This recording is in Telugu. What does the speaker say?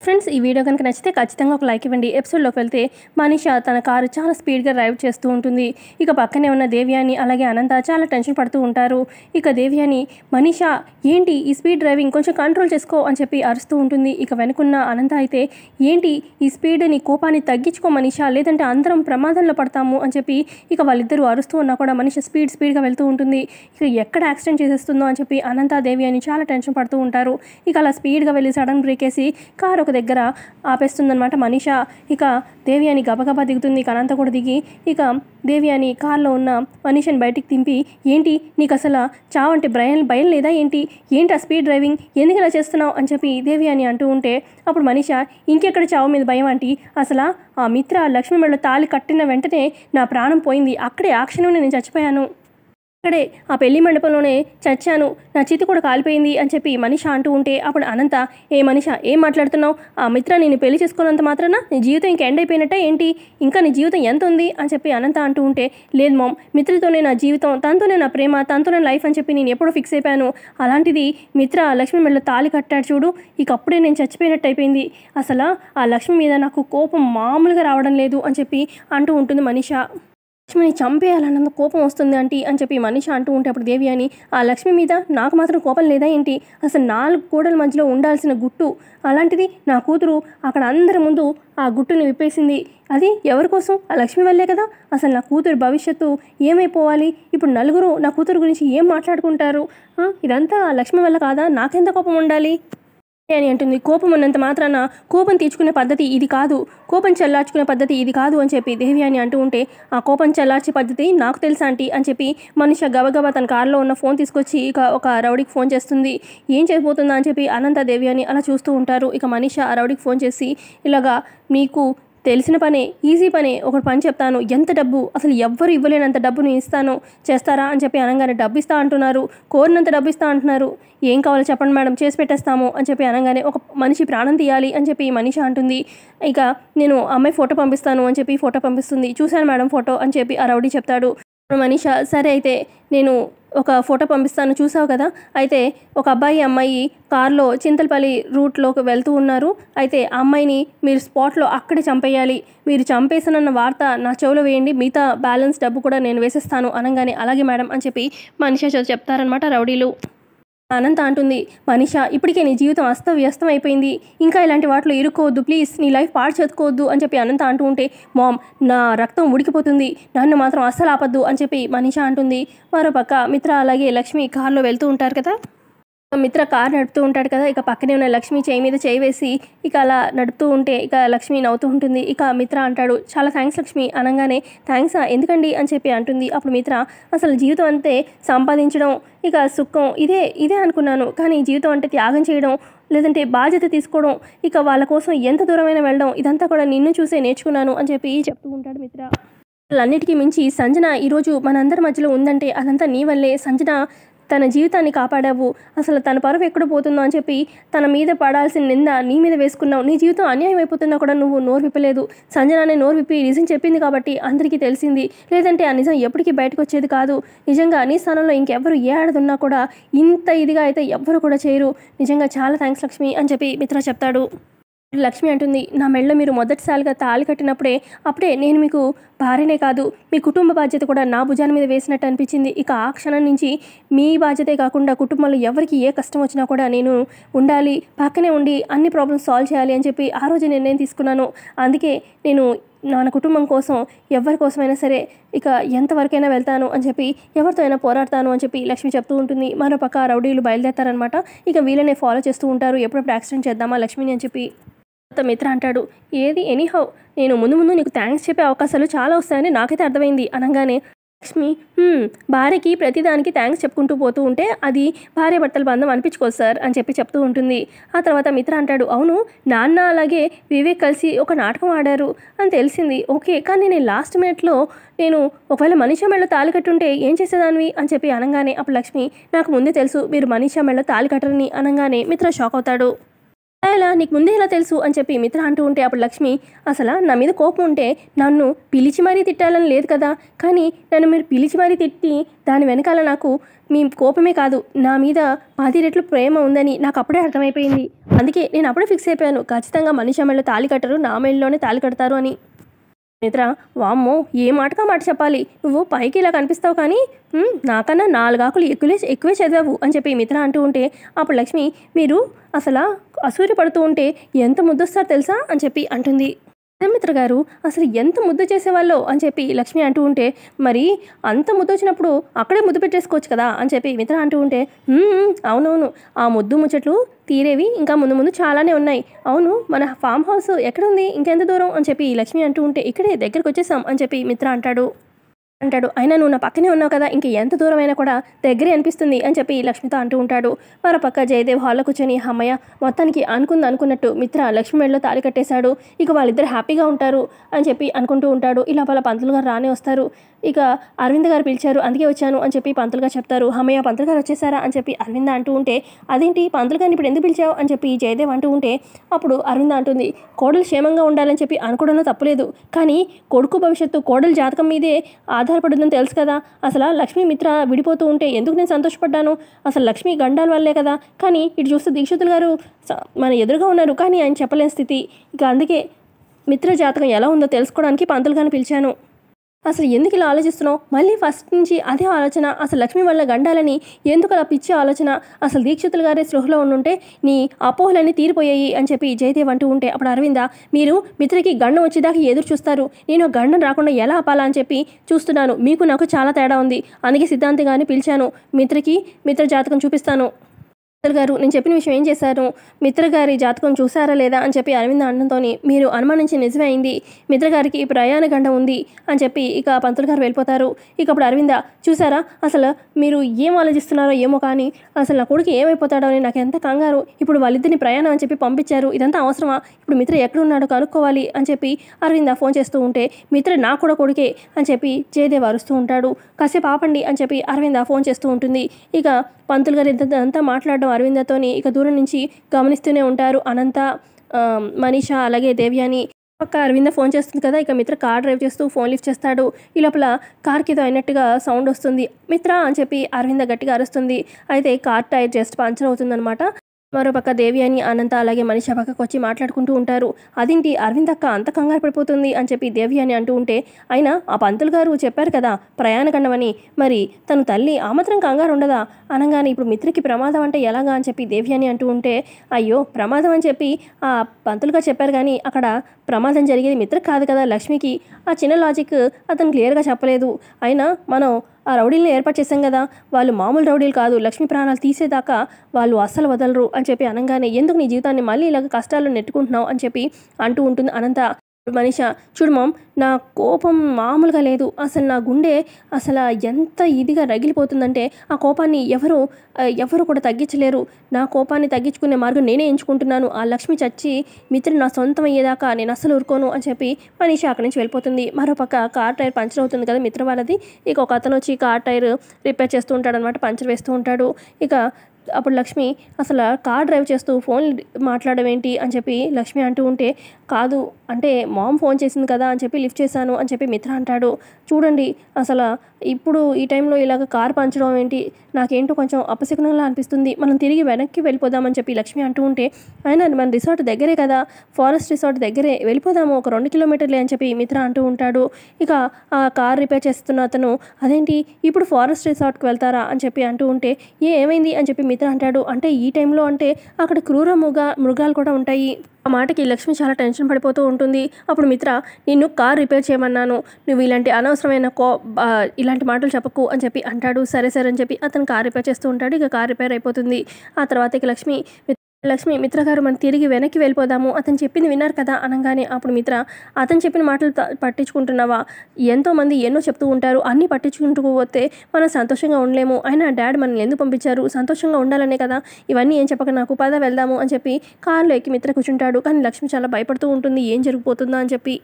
ఫ్రెండ్స్, ఈ వీడియో కనుక నచ్చితే ఖచ్చితంగా ఒక లైక్ ఇవ్వండి. ఎపిసోడ్లోకి వెళ్తే మనీష తన కారు చాలా స్పీడ్గా డ్రైవ్ చేస్తూ ఉంటుంది. ఇక పక్కనే ఉన్న దేవ్యాని అలాగే అనంత చాలా టెన్షన్ పడుతూ ఉంటారు. ఇక దేవ్యాని, మనీష ఏంటి ఈ స్పీడ్ డ్రైవింగ్, కొంచెం కంట్రోల్ చేసుకో అని చెప్పి అరుస్తూ ఉంటుంది. ఇక వెనుకున్న అనంత అయితే, ఏంటి ఈ స్పీడ్, నీ కోపాన్ని తగ్గించుకో మనీష, లేదంటే అందరం ప్రమాదంలో పడతాము అని చెప్పి ఇక వాళ్ళిద్దరూ అరుస్తూ ఉన్నా కూడా మనీష స్పీడ్గా వెళ్తూ ఉంటుంది. ఇక ఎక్కడ యాక్సిడెంట్ చేసేస్తుందో అని చెప్పి అనంత దేవ్యాని చాలా టెన్షన్ పడుతూ ఉంటారు. ఇక అలా స్పీడ్గా వెళ్ళి సడన్ బ్రేక్ వేసి కారు ఒక దగ్గర ఆపేస్తుందన్నమాట మనీష. ఇక దేవ్యాని గబగబా దిగుతుంది. ఇక అనంత కూడా దిగి ఇక దేవ్యాని కార్లో ఉన్న మనీషని బయటికి దింపి, ఏంటి నీకు అసలు చావంటే భయం లేదా ఏంటి ఆ స్పీడ్ డ్రైవింగ్, ఎందుకు ఇలా చేస్తున్నావు అని చెప్పి దేవ్యాని అంటూ ఉంటే, అప్పుడు మనీష, ఇంకెక్కడ చావు మీద భయం ఆంటీ, అసలు ఆ మిత్ర లక్ష్మి మెడలో తాళి కట్టిన వెంటనే నా ప్రాణం పోయింది, అక్కడే ఆ క్షణంలో నేను చచ్చిపోయాను, అక్కడే ఆ పెళ్లి మండపంలోనే చచ్చాను, నా చితి కూడా కాలిపోయింది అని చెప్పి మనీష అంటూ ఉంటే, అప్పుడు అనంత, ఏ మనీష ఏం మాట్లాడుతున్నావు, ఆ మిత్ర నేను పెళ్లి చేసుకున్నంత మాత్రాన నీ జీవితం ఇంకా ఎండ్ అయిపోయినట్టే ఏంటి, ఇంకా నీ జీవితం ఎంత ఉంది అని చెప్పి అనంత అంటూ ఉంటే, లేదు మామ్, మిత్రతోనే నా జీవితం, తనతోనే నా ప్రేమ, తనతోనే లైఫ్ అని చెప్పి నేను ఎప్పుడో ఫిక్స్ అయిపోయాను, అలాంటిది మిత్ర లక్ష్మి మెడలో తాళి కట్టాడు చూడు, ఇక అప్పుడే నేను చచ్చిపోయినట్టు అయిపోయింది, అసలు ఆ లక్ష్మి మీద నాకు కోపం మామూలుగా రావడం లేదు అని చెప్పి అంటూ ఉంటుంది మనీష. లక్ష్మిని చంపేయాలన్నంత కోపం వస్తుంది ఆంటీ అని చెప్పి మనీష అంటూ ఉంటే, అప్పుడు దేవ్యాని, ఆ లక్ష్మి మీద నాకు మాత్రం కోపం లేదా ఏంటి, అసలు 4 గోడల మధ్యలో ఉండాల్సిన గుట్టు, అలాంటిది నా కూతురు అక్కడ అందరి ముందు ఆ గుట్టుని విప్పేసింది, అది ఎవరి కోసం, ఆ లక్ష్మి వల్లే కదా, అసలు నా కూతురు భవిష్యత్తు ఏమైపోవాలి, ఇప్పుడు నలుగురు నా కూతురు గురించి ఏం మాట్లాడుకుంటారు, ఇదంతా ఆ లక్ష్మి వల్ల కాదా, నాకెంత కోపం ఉండాలి అని అంటుంది. కోపం ఉన్నంత మాత్రాన కోపం తీర్చుకునే పద్ధతి ఇది కాదు, కోపం చల్లార్చుకునే పద్ధతి ఇది కాదు అని చెప్పి దేవ్యాని అంటూ ఉంటే, ఆ కోపం చల్లార్చే పద్ధతి నాకు తెలుసా ఆంటీ అని చెప్పి మనీష గబగబా తన కారులో ఉన్న ఫోన్ తీసుకొచ్చి ఇక ఒక రౌడీకి ఫోన్ చేస్తుంది. ఏం చేయబోతుందా అని చెప్పి అనంత దేవ్యాని అలా చూస్తూ ఉంటారు. ఇక మనీష ఆ రౌడీకి ఫోన్ చేసి, ఇలాగా మీకు తెలిసిన పనే, ఈజీ పనే, ఒక పని చెప్తాను, ఎంత డబ్బు అసలు ఎవ్వరు ఇవ్వలేనంత డబ్బును ఇస్తాను, చేస్తారా అని చెప్పి అనగానే, డబ్బు ఇస్తా అంటున్నారు, కోరినంత డబ్బు ఇస్తా అంటున్నారు, ఏం కావాలో చెప్పండి మేడం, చేసి పెట్టేస్తాము అని చెప్పి అనగానే, ఒక మనిషి ప్రాణం తీయాలి అని చెప్పి మనీష అంటుంది. ఇక నేను అమ్మాయి ఫోటో పంపిస్తాను అని చెప్పి ఫోటో పంపిస్తుంది. చూశాను మేడం ఫోటో అని చెప్పి ఆ రౌడీ చెప్తాడు. మనీష, సరే అయితే నేను ఒక ఫోటో పంపిస్తాను, చూసావు కదా, అయితే ఒక అమ్మాయి కార్లో చింతలపల్లి రూట్లోకి వెళ్తూ ఉన్నారు, అయితే ఆ అమ్మాయిని మీరు స్పాట్లో అక్కడే చంపేయాలి, మీరు చంపేసానన్న వార్త నా చెవులో వేయండి, మిగతా బ్యాలెన్స్ డబ్బు కూడా నేను వేసేస్తాను అనగానే, అలాగే మేడం అని చెప్పి మనీష చెప్తారనమాట రౌడీలు. అనంత అంటుంది, మనీష ఇప్పటికే నీ జీవితం అస్తవ్యస్తం అయిపోయింది, ఇంకా ఇలాంటి వాటిలో ఇరుక్కోవద్దు ప్లీజ్, నీ లైఫ్ పాడు చేసుకోవద్దు అని చెప్పి అనంత అంటూ ఉంటే, మామ్ నా రక్తం ఉడికిపోతుంది, నన్ను మాత్రం అస్సలు ఆపద్దు అని చెప్పి మనీష అంటుంది. మరోపక్క మిత్ర అలాగే లక్ష్మి కారులో వెళ్తూ ఉంటారు కదా, మిత్ర కార్ నడుపుతూ ఉంటాడు కదా, ఇక పక్కనే ఉన్న లక్ష్మి చేయి మీద చేయి వేసి ఇక అలా నడుపుతూ ఉంటే ఇక లక్ష్మి నవ్వుతూ ఉంటుంది. ఇక మిత్ర అంటాడు, చాలా థ్యాంక్స్ లక్ష్మి అనగానే, థ్యాంక్సా ఎందుకండి అని చెప్పి అంటుంది. అప్పుడు మిత్ర, అసలు జీవితం అంతే సంపాదించడం, ఇక సుఖం ఇదే అనుకున్నాను, కానీ జీవితం అంటే త్యాగం చేయడం, లేదంటే బాధ్యత తీసుకోవడం, ఇక వాళ్ళ కోసం ఎంత దూరమైనా వెళ్ళడం, ఇదంతా కూడా నిన్ను చూసే నేర్చుకున్నాను అని చెప్పి చెప్తూ ఉంటాడు మిత్ర. అన్నిటికీ మించి సంజన ఈరోజు మనందరి మధ్యలో ఉందంటే అదంతా నీ వల్లే, సంజన తన జీవితాన్ని కాపాడావు, అసలు తన పరువు ఎక్కడ పోతుందో అని చెప్పి తన మీద పడాల్సిన నింద నీ మీద వేసుకున్నావు, నీ జీవితం అన్యాయం అయిపోతున్నా కూడా నువ్వు నోరు విప్పలేదు, సంజనానే నోరు విప్పి నిజం చెప్పింది కాబట్టి అందరికీ తెలిసింది, లేదంటే ఆ నిజం ఎప్పటికీ బయటకు వచ్చేది కాదు, నిజంగా నీ స్థానంలో ఇంకెవ్వరు ఏ ఆడదున్నా కూడా ఇంత ఇదిగా అయితే ఎవ్వరు కూడా చేయరు, నిజంగా చాలా థ్యాంక్స్ లక్ష్మి అని చెప్పి మిత్ర చెప్తాడు. లక్ష్మి అంటుంది, నా మెడలో మీరు మొదటిసారిగా తాళి అప్పుడే నేను మీకు భార్యనే కాదు, మీ కుటుంబ బాధ్యత కూడా నా భుజాల మీద వేసినట్టు అనిపించింది, ఇక ఆ క్షణం నుంచి మీ బాధ్యతే కాకుండా కుటుంబంలో ఎవరికి ఏ కష్టం వచ్చినా కూడా నేను ఉండాలి, పక్కనే ఉండి అన్ని ప్రాబ్లమ్స్ సాల్వ్ చేయాలి అని చెప్పి ఆ రోజు నిర్ణయం తీసుకున్నాను, అందుకే నేను నా కుటుంబం కోసం ఎవరి కోసమైనా సరే ఇక ఎంతవరకైనా వెళ్తాను అని చెప్పి ఎవరితో అయినా పోరాడతాను అని చెప్పి లక్ష్మి చెప్తూ ఉంటుంది. మరోపక్క రౌడీలు బయలుదేరతారనమాట. ఇక వీళ్ళనే ఫాలో చేస్తూ ఉంటారు, ఎప్పుడెప్పుడు యాక్సిడెంట్ చేద్దామా లక్ష్మిని అని చెప్పి. మిత్ర అంటాడు, ఏది ఎనీహౌ నేను ముందు నీకు థ్యాంక్స్ చెప్పే అవకాశాలు చాలా వస్తాయని నాకైతే అర్థమైంది అనగానే, లక్ష్మి భార్యకి ప్రతిదానికి థ్యాంక్స్ చెప్పుకుంటూ పోతూ ఉంటే అది భార్యాభర్తల బంధం అనిపించుకోదు సార్ అని చెప్పి చెప్తూ ఉంటుంది. ఆ తర్వాత మిత్ర అంటాడు, అవును నాన్న అలాగే వివేక్ కలిసి ఒక నాటకం ఆడారు అని తెలిసింది, ఓకే, కానీ నేను లాస్ట్ మినిట్లో నేను ఒకవేళ మనీషా మెడలో తాళి కట్టుంటే ఏం చేసేదానివి అని చెప్పి అనగానే, అప్పుడు లక్ష్మి, నాకు ముందే తెలుసు మీరు మనీషా మెడలో తాళి కట్టరని అనగానే మిత్ర షాక్ అవుతాడు. ఎలా నీకు ముందే ఎలా తెలుసు అని చెప్పి మిత్ర అంటూ ఉంటే అప్పుడు లక్ష్మి అసలు నా మీద కోపం ఉంటే నన్ను పిలిచి మరీ తిట్టాలని లేదు కదా, కానీ నన్ను మీరు పిలిచి మరీ తిట్టి దాని వెనకాల నాకు మీ కోపమే కాదు నా మీద 10 రెట్లు ప్రేమ ఉందని నాకు అప్పుడే అర్థమైపోయింది. అందుకే నేను అప్పుడే ఫిక్స్ అయిపోయాను, ఖచ్చితంగా మనిషి మెళ్ళలో తాళి కట్టరు, నా మెళ్ళలోనే తాళి కడతారు అని. మిత్ర వామ్మో ఏ మాటకా మాట చెప్పాలి, నువ్వు పైకి ఇలా కనిపిస్తావు కానీ నాకన్నా 4 ఆకులు ఎక్కువే చదివావు అని చెప్పి మిత్ర అంటూ ఉంటే అప్పుడు లక్ష్మి మీరు అసలు అసూరి పడుతూ ఉంటే ఎంత ముద్దొస్తారు తెలుసా అని చెప్పి అంటుంది. మిత్ర గారు అసలు ఎంత ముద్దు చేసేవాళ్ళో అని చెప్పి లక్ష్మి అంటూ ఉంటే మరి అంత ముద్దు వచ్చినప్పుడు అక్కడే ముద్దు పెట్టేసుకోవచ్చు కదా అని చెప్పి మిత్ర అంటూ ఉంటే అవునవును ఆ ముద్దు ముచ్చట్లు తీరేవి ఇంకా ముందు ముందు చాలానే ఉన్నాయి. అవును మన ఫామ్ హౌస్ ఎక్కడుంది, ఇంకెంత దూరం అని చెప్పి లక్ష్మి అంటూ ఉంటే ఇక్కడే దగ్గరకు వచ్చేసాం అని చెప్పి మిత్ర అంటాడు. అయినా నువ్వు నా పక్కనే ఉన్నావు కదా, ఇంక ఎంత దూరమైనా కూడా దగ్గరే అనిపిస్తుంది అని చెప్పి లక్ష్మితో అంటూ ఉంటాడు. మరో పక్క జయదేవ్ హాల్లో కూర్చొని అమ్మయ్య మొత్తానికి అనుకున్నట్టు మిత్ర లక్ష్మి మెడలో తాళి కట్టేశాడు, ఇక వాళ్ళిద్దరు హ్యాపీగా ఉంటారు అని చెప్పి అనుకుంటూ ఉంటాడు. ఇలా వాళ్ళ పంతులు గారు రానే వస్తారు. ఇక అరవింద్ గారు పిలిచారు అందుకే వచ్చాను అని చెప్పి పంతులు గారు చెప్తారు. అమ్మయ్య పంతులు గారు వచ్చేసారా అని చెప్పి అరవింద అంటూ ఉంటే అదేంటి పంతులు గారిని ఇప్పుడు ఎందుకు పిలిచావు అని చెప్పి జయదేవ్ అంటూ ఉంటే అప్పుడు అరవింద అంటుంది కోడలు క్షేమంగా ఉండాలని చెప్పి అనుకోవడంలో తప్పులేదు, కానీ కొడుకు భవిష్యత్తు కోడలు జాతకం మీదే ఆధారపడుతుందని తెలుసు కదా, అసలు లక్ష్మీ మిత్ర విడిపోతూ ఉంటే ఎందుకు నేను సంతోషపడ్డాను, అసలు లక్ష్మి గండాల వల్లే కదా, కానీ ఇటు చూస్తే దీక్షితులు గారు మన ఎదురుగా ఉన్నారు కానీ ఆయన చెప్పలేని స్థితి, ఇక అందుకే మిత్ర జాతకం ఎలా ఉందో తెలుసుకోవడానికి పంతులు గారిని పిలిచాను. అసలు ఎందుకు ఇలా ఆలోచిస్తున్నావు, మళ్ళీ ఫస్ట్ నుంచి అదే ఆలోచన, అసలు లక్ష్మి వల్ల గండాలని ఎందుకు అలా పిచ్చే ఆలోచన, అసలు దీక్షితులు గారే స్పృహలో ఉండుంటే నీ అపోహలన్నీ తీరిపోయాయి అని చెప్పి జయదేవ్ అంటూ ఉంటే అప్పుడు అరవింద మీరు మిత్రకి గండం వచ్చేదాకా ఎదురు చూస్తారు, నేను గండం రాకుండా ఎలా ఆపాలా అని చెప్పి చూస్తున్నాను, మీకు నాకు చాలా తేడా ఉంది, అందుకే సిద్ధాంతి గారిని పిలిచాను, మిత్ర జాతకం చూపిస్తాను. మిత్ర గారు నేను చెప్పిన విషయం ఏం చేశారు, మిత్ర గారి జాతకం చూసారా లేదా అని చెప్పి అరవింద అనడంతో మీరు అనుమానించి నిజమే అయింది, మిత్ర గారికి ప్రయాణ గండం ఉంది అని చెప్పి ఇక పంతులు గారు వెళ్ళిపోతారు. ఇక అప్పుడు అరవింద చూసారా అసలు మీరు ఏం ఆలోచిస్తున్నారో ఏమో కానీ అసలు నా కొడుకు ఏమైపోతాడో అని నాకు ఎంత కంగారు, ఇప్పుడు వాళ్ళిద్దరిని ప్రయాణం అని చెప్పి పంపించారు, ఇదంతా అవసరమా, ఇప్పుడు మిత్ర ఎక్కడున్నాడో కనుక్కోవాలి అని చెప్పి అరవింద ఫోన్ చేస్తూ ఉంటే మిత్ర నా కూడా కొడుకే అని చెప్పి జయదేవ్ అరుస్తూ ఉంటాడు. కాసేపు ఆపండి అని చెప్పి అరవింద ఫోన్ చేస్తూ ఉంటుంది. ఇక పంతులు గారు ఇంతంతా మాట్లాడడం అరవిందతోని ఇక దూరం నుంచి గమనిస్తూనే ఉంటారు అనంత, మనీషా అలాగే దేవ్యాని. పక్క అరవింద ఫోన్ చేస్తుంది కదా, ఇక మిత్ర కార్ డ్రైవ్ చేస్తూ ఫోన్ లిఫ్ట్ చేస్తాడు. ఈ లోపల కార్కి ఏదో అయినట్టుగా సౌండ్ వస్తుంది, మిత్ర అని చెప్పి అరవింద గట్టిగా అరుస్తుంది. అయితే కార్ టైర్ జస్ట్ పంచర్ అవుతుందన్నమాట. మరోపక్క దేవ్యాని అనంత అలాగే మనీషా పక్కకు వచ్చి మాట్లాడుకుంటూ ఉంటారు. అదేంటి అరవింద్ అక్క అంత కంగారు పడిపోతుంది అని చెప్పి దేవ్యాని అంటూ ఉంటే అయినా ఆ పంతులు గారు చెప్పారు కదా ప్రయాణ గండమని, మరి తను తల్లి ఆ మాత్రం కంగారు ఉండదా అనగానే ఇప్పుడు మిత్రకి ప్రమాదం అంటే ఎలాగా అని చెప్పి దేవ్యాని అంటూ ఉంటే అయ్యో ప్రమాదం అని చెప్పి ఆ పంతులు గారు చెప్పారు కానీ అక్కడ ప్రమాదం జరిగేది మిత్రకు కాదు కదా లక్ష్మికి, ఆ చిన్న లాజిక్ అతను క్లియర్గా చెప్పలేదు, అయినా మనం ఆ రౌడీలను ఏర్పాటు చేశాం కదా, వాళ్ళు మామూలు రౌడీలు కాదు, లక్ష్మీ ప్రాణాలు తీసేదాకా వాళ్ళు అస్సలు వదలరు అని చెప్పి అనగానే ఎందుకు నీ జీవితాన్ని మళ్ళీ ఇలాగ కష్టాల్లో నెట్టుకుంటున్నావు అని చెప్పి అంటూ ఉంటుంది అనంత. మనీషా చూడు మామ్ నా కోపం మామూలుగా లేదు, అసలు నా గుండె అసలు ఎంత ఇదిగా రగిలిపోతుందంటే ఆ కోపాన్ని ఎవరు కూడా తగ్గించలేరు, నా కోపాన్ని తగ్గించుకునే మార్గం నేనే ఎంచుకుంటున్నాను, ఆ లక్ష్మి చచ్చి మిత్రుడు నా సొంతం అయ్యేదాకా నేను అస్సలు ఊరుకోను అని చెప్పి మనీషా అక్కడి నుంచి వెళ్ళిపోతుంది. మరోపక్క కార్ టైర్ పంచర్ అవుతుంది కదా మిత్ర వాళ్ళది, ఇక ఒక అతను వచ్చి కార్ టైర్ రిపేర్ చేస్తూ ఉంటాడు అనమాట, పంచర్ వేస్తూ ఉంటాడు. ఇక అప్పుడు లక్ష్మి అసలు కార్ డ్రైవ్ చేస్తూ ఫోన్ మాట్లాడడం ఏంటి అని చెప్పి లక్ష్మి అంటూ ఉంటే కాదు అంటే మామ్ ఫోన్ చేసింది కదా అని చెప్పి లిఫ్ట్ చేశాను అని చెప్పి మిత్ర అంటాడు. చూడండి అసలు ఇప్పుడు ఈ టైంలో ఇలాగ కార్ పంచడం ఏంటి, నాకేంటో కొంచెం అపశకునంలా అనిపిస్తుంది, మనం తిరిగి వెనక్కి వెళ్ళిపోదామని చెప్పి లక్ష్మి అంటూ ఉంటే అయినా మన రిసార్ట్ దగ్గరే కదా, ఫారెస్ట్ రిసార్ట్ దగ్గరే వెళ్ళిపోదాము, ఒక 2 కిలోమీటర్లే అని చెప్పి మిత్ర అంటూ ఉంటాడు. ఇక ఆ కార్ రిపేర్ చేస్తున్న అతను అదేంటి ఇప్పుడు ఫారెస్ట్ రిసార్ట్కి వెళ్తారా అని చెప్పి అంటూ ఉంటే ఏమైంది అని చెప్పి మిత్ర అంటాడు. అంటే ఈ టైంలో అంటే అక్కడ క్రూర మృగాలు కూడా ఉంటాయి. ఆ మాటకి లక్ష్మి చాలా టెన్షన్ పడిపోతూ ఉంటుంది. అప్పుడు మిత్ర నిన్ను కార్ రిపేర్ చేయమన్నాను, నువ్వు ఇలాంటి అనవసరమైన ఇలాంటి మాటలు చెప్పకు అని చెప్పి అంటాడు. సరే అని చెప్పి అతను కార్ రిపేర్ చేస్తూ ఉంటాడు. ఇక కార్ రిపేర్ అయిపోతుంది. ఆ తర్వాత ఇక లక్ష్మి మిత్ర గారు మనం తిరిగి వెనక్కి వెళ్ళిపోదాము, అతను చెప్పింది విన్నారు కదా అనగానే అప్పుడు మిత్ర అతను చెప్పిన మాటలు పట్టించుకుంటున్నావా, ఎంతోమంది ఎన్నో చెప్తూ ఉంటారు, అన్నీ పట్టించుకుంటూ పోతే మనం సంతోషంగా ఉండలేము, అయినా డాడ్ మనల్ని ఎందుకు పంపించారు, సంతోషంగా ఉండాలనే కదా, ఇవన్నీ ఏం చెప్పక నాకు పద వెళ్దాము అని చెప్పి కార్లో ఎక్కి మిత్ర కూర్చుంటాడు. కానీ లక్ష్మి చాలా భయపడుతూ ఉంటుంది ఏం జరిగిపోతుందా అని చెప్పి.